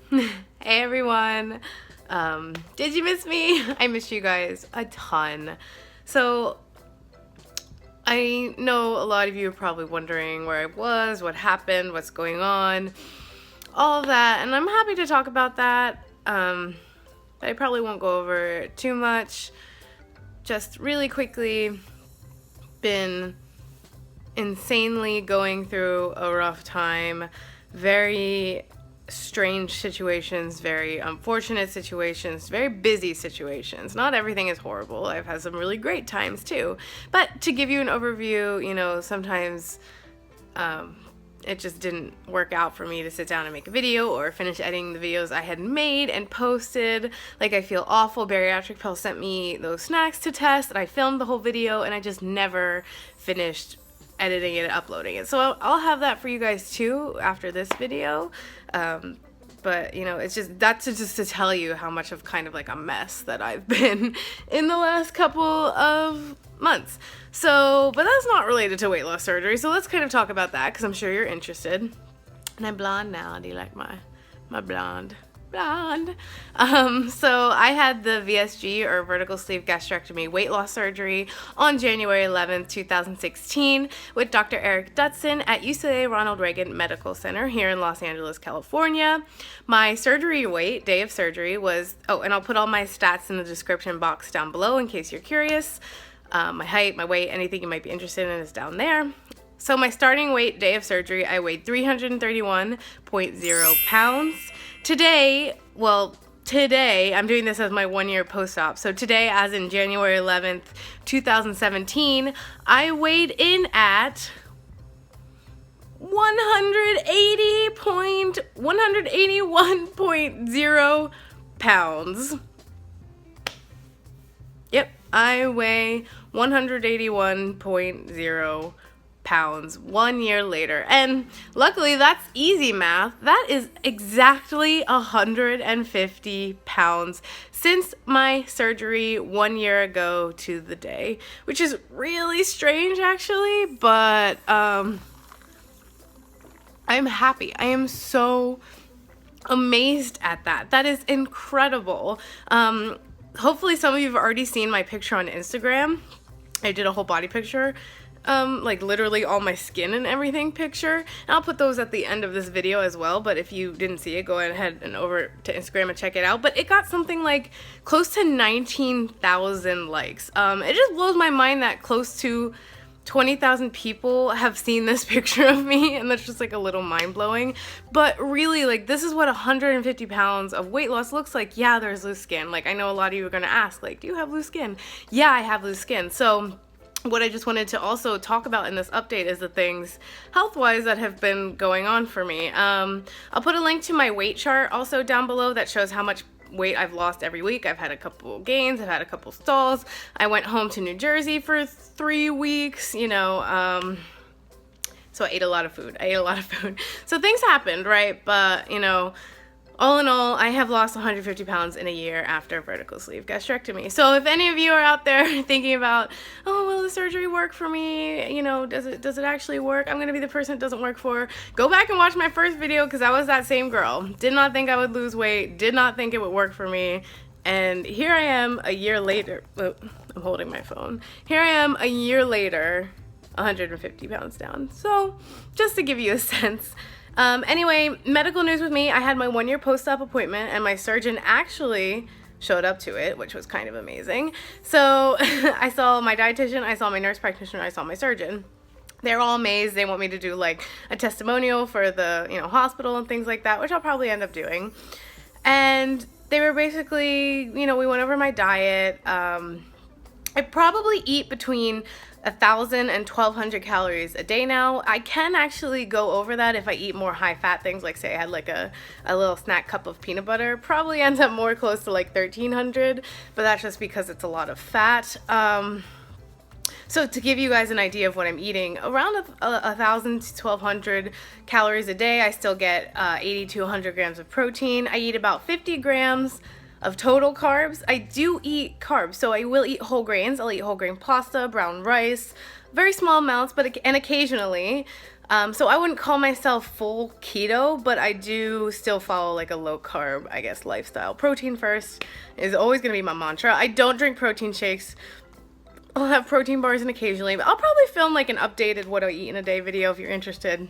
Hey everyone. Did you miss me? I missed you guys a ton. So I know a lot of you are probably wondering where I was, what happened, what's going on, all of that, and I'm happy to talk about that. I probably won't go over it too much. Just really quickly, been insanely going through a rough time. Very strange situations, very unfortunate situations, very busy situations. Not everything is horrible. I've had some really great times too. But to give you an overview, you know, sometimes it just didn't work out for me to sit down and make a video or finish editing the videos I had made and posted. Like, I feel awful. Bariatric Pill sent me those snacks to test, and I filmed the whole video, and I just never finished editing it and uploading it. So I'll have that for you guys too after this video. But you know, it's just to tell you how much of kind of like a mess that I've been in the last couple of months. So, but that's not related to weight loss surgery. So let's kind of talk about that, because I'm sure you're interested. And I'm blonde now. Do you like my blonde? Blonde. So I had the VSG, or vertical sleeve gastrectomy, weight loss surgery on January 11th, 2016 with Dr. Erik Dutson at UCLA Ronald Reagan Medical Center here in Los Angeles, California. My surgery weight, day of surgery, was, oh, and I'll put all my stats in the description box down below in case you're curious. My height, my weight, anything you might be interested in is down there. So my starting weight, day of surgery, I weighed 331.0 pounds. Today, I'm doing this as my 1 year post-op. So today, as in January 11th, 2017, I weighed in at 181.0 pounds. Yep, I weigh 181.0 pounds 1 year later. And luckily, that's easy math. That is exactly 150 pounds since my surgery 1 year ago to the day, which is really strange actually, but I'm happy. I am so amazed at that. That is incredible. Hopefully some of you have already seen my picture on Instagram. I did a whole body picture, like literally all my skin and everything picture. And I'll put those at the end of this video as well, but if you didn't see it, go ahead and over to Instagram and check it out. But it got something like close to 19,000 likes. It just blows my mind that close to 20,000 people have seen this picture of me, and that's just like a little mind-blowing. But really, like, this is what 150 pounds of weight loss looks like. Yeah, there's loose skin. Like, I know a lot of you are gonna ask, like, do you have loose skin? Yeah, I have loose skin. So what I just wanted to also talk about in this update is the things health-wise that have been going on for me. I'll put a link to my weight chart also down below that shows how much weight I've lost every week. I've had a couple gains, I've had a couple stalls. I went home to New Jersey for 3 weeks, you know, so I ate a lot of food. So things happened, right? But, you know, all in all, I have lost 150 pounds in a year after vertical sleeve gastrectomy. So if any of you are out there thinking about, oh, will the surgery work for me? You know, does it actually work? I'm gonna be the person it doesn't work for. Go back and watch my first video, because I was that same girl. Did not think I would lose weight, did not think it would work for me. And here I am a year later. Oh, I'm holding my phone. Here I am a year later, 150 pounds down. So just to give you a sense. Anyway, medical news with me. I had my 1 year post-op appointment, and my surgeon actually showed up to it, which was kind of amazing. So I saw my dietitian, I saw my nurse practitioner, I saw my surgeon. They're all amazed. They want me to do like a testimonial for the, you know, hospital and things like that, which I'll probably end up doing. And they were basically, you know, we went over my diet. I probably eat between 1,000 and 1,200 calories a day now. I can actually go over that if I eat more high-fat things, like say I had like a little snack cup of peanut butter. Probably ends up more close to like 1,300, but that's just because it's a lot of fat. So to give you guys an idea of what I'm eating, around 1,000 to 1,200 calories a day. I still get 80 to 100 grams of protein. I eat about 50 grams of total carbs. I do eat carbs, so I will eat whole grains. I'll eat whole grain pasta, brown rice, very small amounts, and occasionally So I wouldn't call myself full keto, but I do still follow like a low carb, I guess, lifestyle. Protein first is always going to be my mantra. I don't drink protein shakes. I'll have protein bars and occasionally, but I'll probably film like an updated what I eat in a day video if you're interested.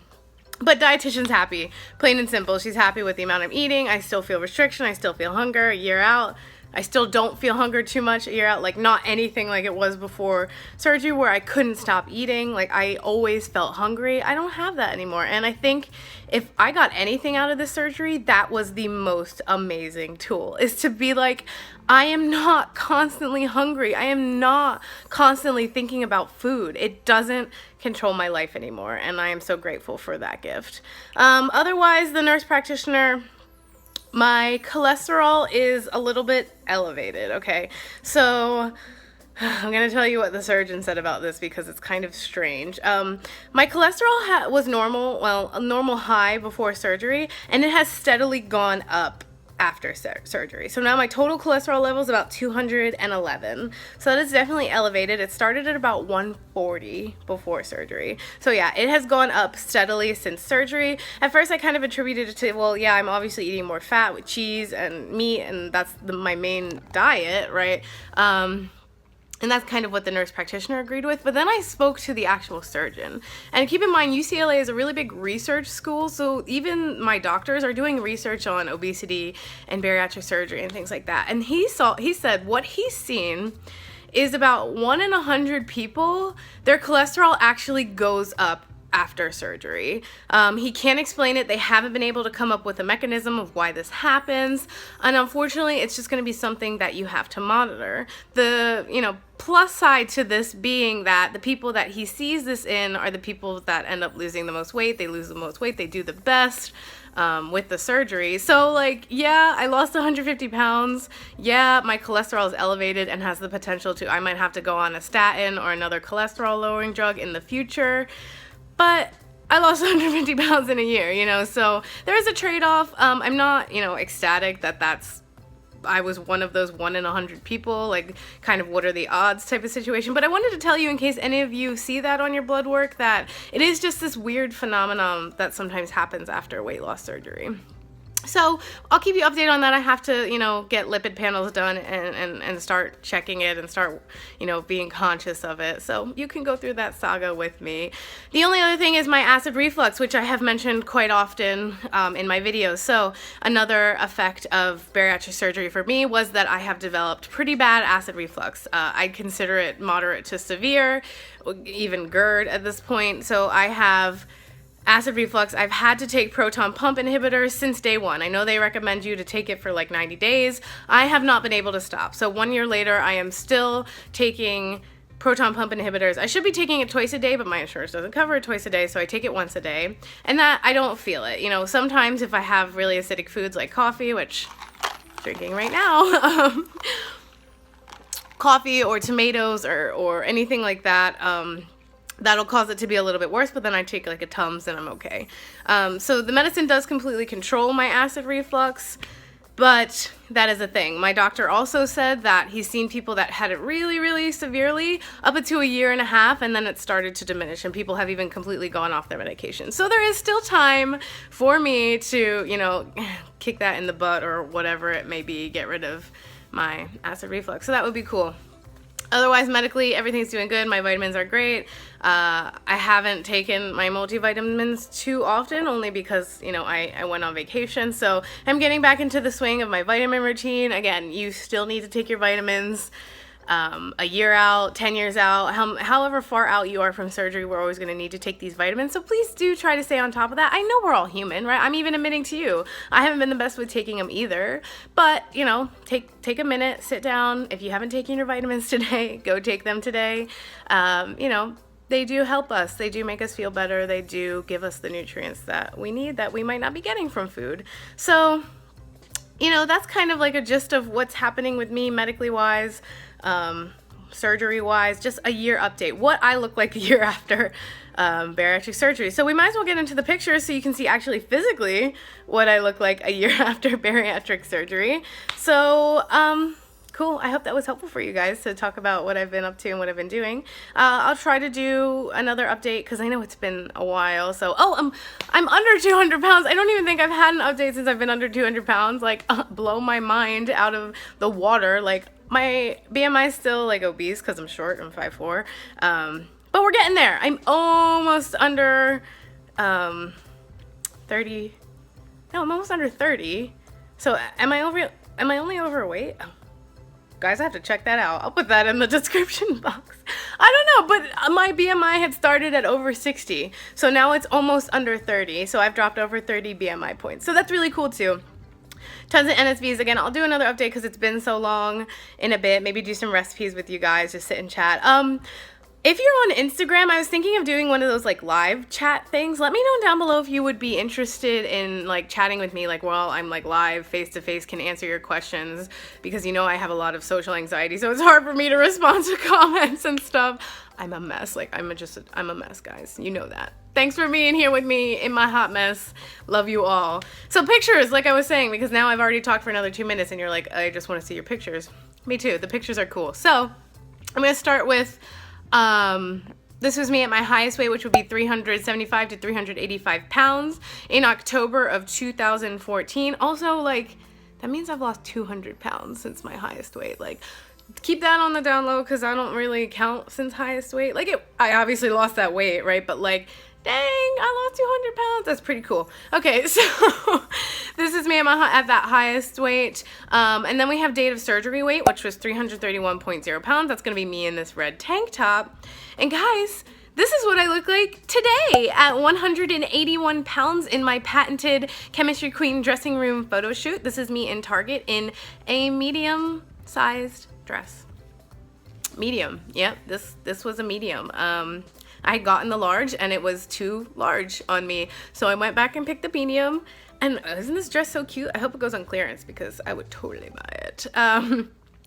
But dietitian's happy, plain and simple. She's happy with the amount I'm eating. I still feel restriction. I still feel hunger a year out. I still don't feel hunger too much a year out, like not anything like it was before surgery where I couldn't stop eating. Like I always felt hungry. I don't have that anymore. And I think if I got anything out of this surgery, that was the most amazing tool, is to be like, I am not constantly hungry. I am not constantly thinking about food. It doesn't control my life anymore. And I am so grateful for that gift. Otherwise, the nurse practitioner, my cholesterol is a little bit elevated, okay? So I'm going to tell you what the surgeon said about this because it's kind of strange. My cholesterol was normal, well, a normal high before surgery, and it has steadily gone up after surgery. So now my total cholesterol level is about 211. So that is definitely elevated. It started at about 140 before surgery. So yeah, it has gone up steadily since surgery. At first I kind of attributed it to, well, yeah, I'm obviously eating more fat with cheese and meat, and that's my main diet, right? And that's kind of what the nurse practitioner agreed with. But then I spoke to the actual surgeon. And keep in mind, UCLA is a really big research school. So even my doctors are doing research on obesity and bariatric surgery and things like that. And he said what he's seen is about 1 in 100 people, their cholesterol actually goes up after surgery. He can't explain it. They haven't been able to come up with a mechanism of why this happens. And unfortunately, it's just going to be something that you have to monitor. The, plus side to this being that the people that he sees this in are the people that end up losing the most weight. They lose the most weight. They do the best with the surgery. So like, yeah, I lost 150 pounds. Yeah, my cholesterol is elevated and has the potential to, I might have to go on a statin or another cholesterol lowering drug in the future. But I lost 150 pounds in a year, so there is a trade-off. I'm not, ecstatic that I was one of those 1 in 100 people, like kind of what are the odds type of situation. But I wanted to tell you, in case any of you see that on your blood work, that it is just this weird phenomenon that sometimes happens after weight loss surgery. So I'll keep you updated on that. I have to, get lipid panels done and start checking it and start, being conscious of it. So you can go through that saga with me. The only other thing is my acid reflux, which I have mentioned quite often in my videos. So another effect of bariatric surgery for me was that I have developed pretty bad acid reflux. I'd consider it moderate to severe, even GERD at this point. So I have acid reflux. I've had to take proton pump inhibitors since day one. I know they recommend you to take it for like 90 days. I have not been able to stop. So 1 year later, I am still taking proton pump inhibitors. I should be taking it twice a day, but my insurance doesn't cover it twice a day, so I take it once a day. And that, I don't feel it. Sometimes if I have really acidic foods like coffee, which I'm drinking right now, coffee or tomatoes or anything like that, that'll cause it to be a little bit worse, but then I take like a Tums and I'm okay. So the medicine does completely control my acid reflux, but that is a thing. My doctor also said that he's seen people that had it really, really severely up into 1.5 years, and then it started to diminish, and people have even completely gone off their medication. So there is still time for me to, kick that in the butt or whatever it may be, get rid of my acid reflux. So that would be cool. Otherwise, medically, everything's doing good. My vitamins are great. I haven't taken my multivitamins too often, only because, I went on vacation. So I'm getting back into the swing of my vitamin routine. Again, you still need to take your vitamins 1 year out, 10 years out, however far out you are from surgery. We're always going to need to take these vitamins. So please do try to stay on top of that. I know we're all human, right? I'm even admitting to you, I haven't been the best with taking them either. But, take a minute, sit down. If you haven't taken your vitamins today, go take them today. They do help us. They do make us feel better. They do give us the nutrients that we need that we might not be getting from food. So, that's kind of like a gist of what's happening with me medically wise, surgery wise, just a year update, what I look like a year after bariatric surgery. So we might as well get into the pictures so you can see actually physically what I look like a year after bariatric surgery. So cool. I hope that was helpful for you guys to talk about what I've been up to and what I've been doing. I'll try to do another update because I know it's been a while. So, I'm under 200 pounds. I don't even think I've had an update since I've been under 200 pounds. Like, blow my mind out of the water. Like, my BMI is still like obese because I'm short. I'm 5'4". But we're getting there. I'm almost under 30. No, I'm almost under 30. So am I only overweight? Oh, guys, I have to check that out. I'll put that in the description box. I don't know, but my BMI had started at over 60. So now it's almost under 30. So I've dropped over 30 BMI points. So that's really cool too. Tons of NSVs. Again, I'll do another update because it's been so long in a bit. Maybe do some recipes with you guys, just sit and chat. If you're on Instagram, I was thinking of doing one of those like live chat things. Let me know down below if you would be interested in like chatting with me, like while I'm like live face to face, can answer your questions, because you know I have a lot of social anxiety, so it's hard for me to respond to comments and stuff. I'm a mess. Like I'm a mess, guys. You know that. Thanks for being here with me in my hot mess. Love you all. So pictures, like I was saying, because now I've already talked for another 2 minutes and you're like, I just want to see your pictures. Me too. The pictures are cool. So I'm going to start with this was me at my highest weight, which would be 375 to 385 pounds in October of 2014. Also, like, that means I've lost 200 pounds since my highest weight. Like, keep that on the down low because I don't really count since highest weight. Like, I obviously lost that weight, right? But, like, dang, I lost 200 pounds. That's pretty cool. Okay, so this is me at that highest weight. And then we have date of surgery weight, which was 331.0 pounds. That's going to be me in this red tank top. And guys, this is what I look like today at 181 pounds in my patented Chemistry Queen dressing room photo shoot. This is me in Target in a medium-sized dress. Medium. Yep, this was a medium. I had gotten the large and it was too large on me. So I went back and picked the medium. And isn't this dress so cute? I hope it goes on clearance because I would totally buy it.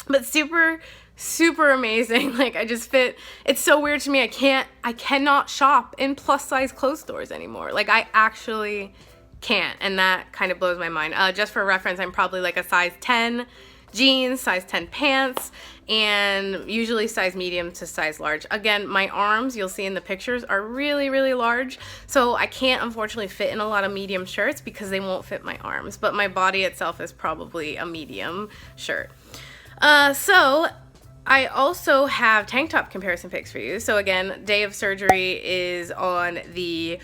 But super amazing. Like I just fit. It's so weird to me. I cannot shop in plus size clothes stores anymore. Like I actually can't. And that kind of blows my mind. Just for reference, I'm probably like a size 10 jeans, size 10 pants, and usually size medium to size large. Again, my arms, you'll see in the pictures, are really large, so I can't unfortunately fit in a lot of medium shirts because they won't fit my arms, but my body itself is probably a medium shirt. So I also have tank top comparison pics for you. So again, day of surgery is on the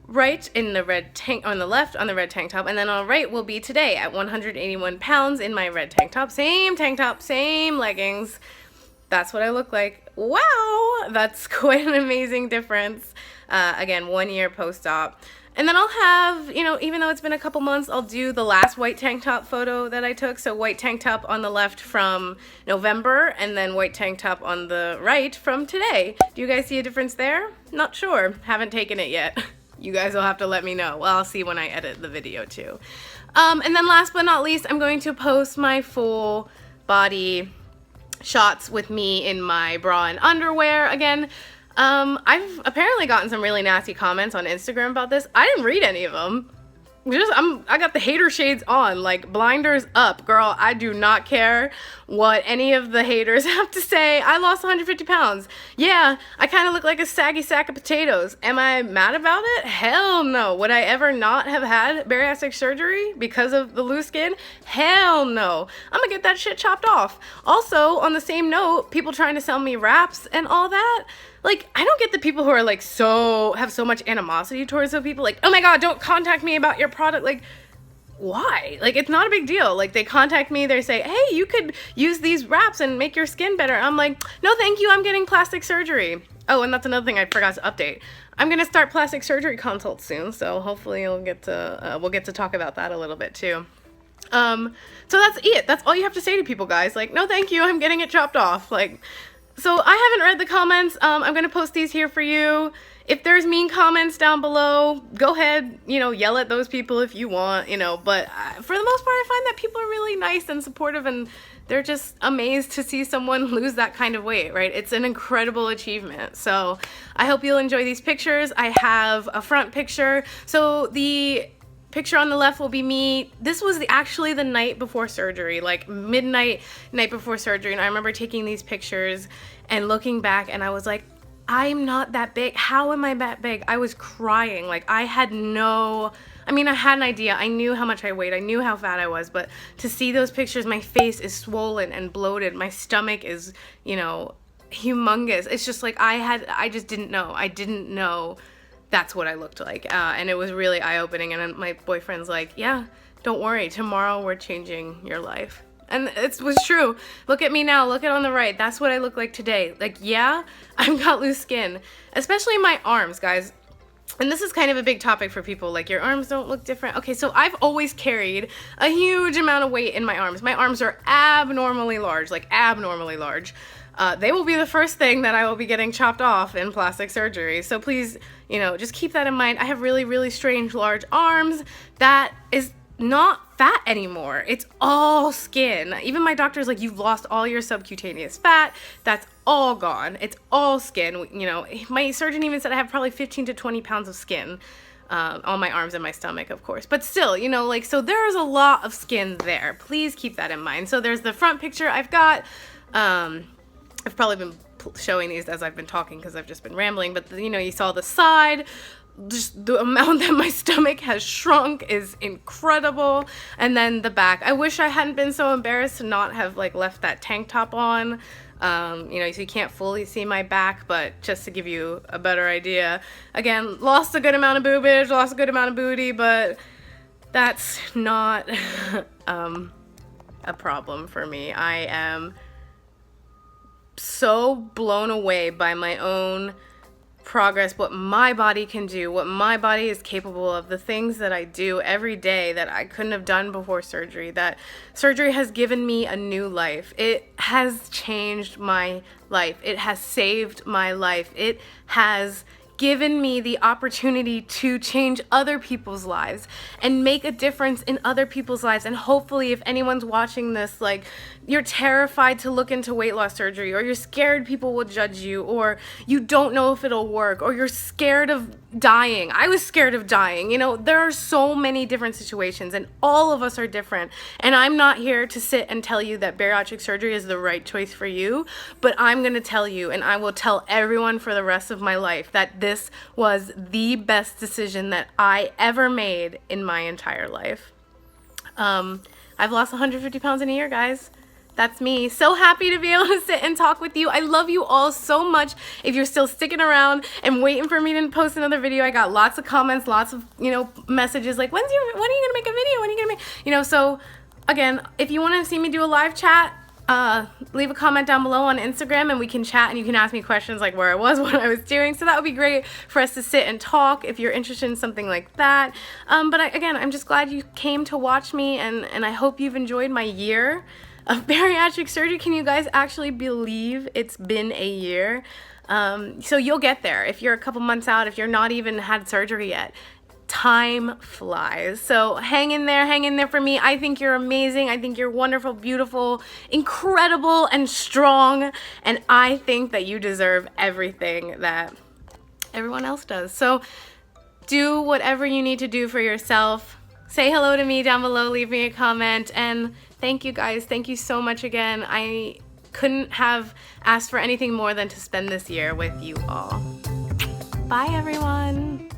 right in the red tank, on the left on the red tank top, and then on the right will be today at 181 pounds in my red tank top, same leggings. That's what I look like. Wow, that's quite an amazing difference. Again, 1 year post-op. And then I'll have, you know, even though it's been a couple months, I'll do the last white tank top photo that I took. So white tank top on the left from November, and then white tank top on the right from today. Do you guys see a difference there? Not sure. Haven't taken it yet. You guys will have to let me know. Well, I'll see when I edit the video too. And then last but not least, I'm going to post my full body shots with me in my bra and underwear. Again, I've apparently gotten some really nasty comments on Instagram about this. I didn't read any of them. I got the hater shades on, like blinders up, girl. I do not care what any of the haters have to say. I lost 150 pounds. Yeah, I kind of look like a saggy sack of potatoes. Am I mad about it? Hell no. Would I ever not have had bariatric surgery because of the loose skin? Hell no. I'm gonna get that shit chopped off. Also, on the same note, people trying to sell me wraps and all that. Like, I don't get the people who are like have so much animosity towards those people. Like, oh my God, don't contact me about your product. Like, why? Like, it's not a big deal. Like, they contact me, they say, hey, you could use these wraps and make your skin better. I'm like, no, thank you. I'm getting plastic surgery. Oh, and that's another thing I forgot to update. I'm going to start plastic surgery consults soon. So hopefully we'll get to talk about that a little bit too. So that's it. That's all you have to say to people, guys. Like, no, thank you. I'm getting it chopped off. Like, so I haven't read the comments. I'm going to post these here for you. If there's mean comments down below, go ahead, you know, yell at those people if you want, you know, but for the most part, I find that people are really nice and supportive, and they're just amazed to see someone lose that kind of weight, right? It's an incredible achievement. So I hope you'll enjoy these pictures. I have a front picture. So the picture on the left will be me. This was actually the night before surgery, like midnight, night before surgery. And I remember taking these pictures and looking back, and I was like, I'm not that big. How am I that big? I was crying. Like, I had no, I mean, I had an idea. I knew how much I weighed. I knew how fat I was. But to see those pictures, my face is swollen and bloated. My stomach is, you know, humongous. It's just like I just didn't know. I didn't know that's what I looked like. And it was really eye-opening. And my boyfriend's like, yeah, don't worry. Tomorrow we're changing your life. And it was true. Look at me now. Look at on the right. That's what I look like today. Like, yeah, I've got loose skin, especially my arms, guys. And this is kind of a big topic for people. Like, your arms don't look different. Okay, so I've always carried a huge amount of weight in my arms. My arms are abnormally large, like abnormally large. They will be the first thing that I will be getting chopped off in plastic surgery. So please, you know, just keep that in mind. I have really, really strange large arms. That is not fat anymore. It's all skin. Even my doctor's like, you've lost all your subcutaneous fat. That's all gone. It's all skin. You know, my surgeon even said I have probably 15 to 20 pounds of skin on my arms and my stomach, of course. But still, you know, like, so there's a lot of skin there. Please keep that in mind. So there's the front picture I've got. I've probably been showing these as I've been talking because I've just been rambling. But, you know, you saw the side. Just the amount that my stomach has shrunk is incredible. And then the back, I wish I hadn't been so embarrassed to not have like left that tank top on. You know, so you can't fully see my back, but just to give you a better idea, again, lost a good amount of boobage, lost a good amount of booty, but that's not a problem for me. I am so blown away by my own progress, what my body can do, what my body is capable of, the things that I do every day that I couldn't have done before surgery, that surgery has given me a new life. It has changed my life. It has saved my life. It has given me the opportunity to change other people's lives and make a difference in other people's lives. And hopefully, if anyone's watching this, like, you're terrified to look into weight loss surgery, or you're scared people will judge you, or you don't know if it'll work, or you're scared of dying. I was scared of dying. You know, there are so many different situations, and all of us are different. And I'm not here to sit and tell you that bariatric surgery is the right choice for you, but I'm going to tell you, and I will tell everyone for the rest of my life, that this was the best decision that I ever made in my entire life. I've lost 150 pounds in a year, guys. That's me. So happy to be able to sit and talk with you. I love you all so much. If you're still sticking around and waiting for me to post another video, I got lots of comments, lots of, you know, messages like, when are you going to make a video? When are you going to make, you know, so again, if you want to see me do a live chat, leave a comment down below on Instagram and we can chat, and you can ask me questions like where I was, what I was doing. So that would be great for us to sit and talk if you're interested in something like that. But again, I'm just glad you came to watch me, and I hope you've enjoyed my year of bariatric surgery. Can you guys actually believe it's been a year? So you'll get there. If you're a couple months out, if you're not even had surgery yet, time flies. So hang in there for me. I think you're amazing. I think you're wonderful, beautiful, incredible, and strong. And I think that you deserve everything that everyone else does. So do whatever you need to do for yourself. Say hello to me down below, leave me a comment, and thank you guys. Thank you so much again. I couldn't have asked for anything more than to spend this year with you all. Bye, everyone.